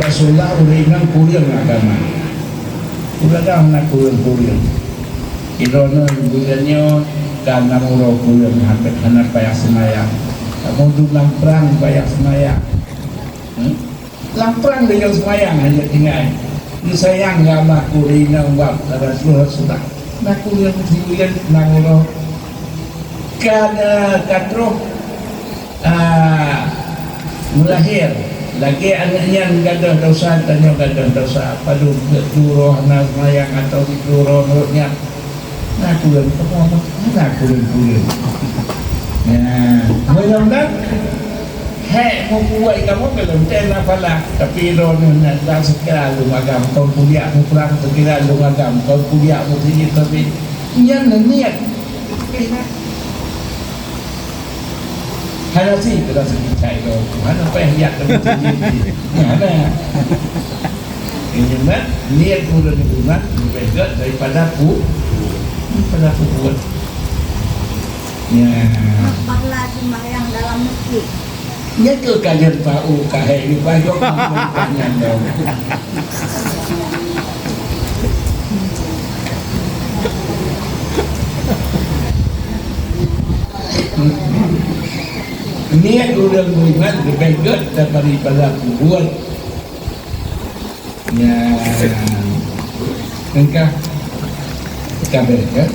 Rasulullah uringan kuliah agama. Ulah nak kuliah. Irono bulannya karena murah kuliah hampir hana payah semayang. Kamu tu lamprang payah semayang. Lamprang dengan semayang hanya tinggal. Ni sayang agama kuliah buat Rasulullah sudah. Nak kuliah nanguro. Kada katro melahir lagi anaknya gadah dosa tanya gadah dosa padu duroh nak mayang atau duroh nurutnya nak kulen kamu nak kulen nah mudah-mudahan mau buat kamu belum tena pala tapi ron nak sekira lu agam kau kuliah mu pulang sekira lu agam kau kuliah mu tinggi tapi niat hanya sih kita sedikit cai dong, mana apa yang lihat dalam sendiri, mana? Ini nak niat mudah digunakan lebih daripada buat. Ya. Apakah sembahyang dalam masjid? Ya ke kajian tahu kahai di payung kajian dong. Niat orang beriman lebih baik daripada buat. Ya, engkau kabar kan?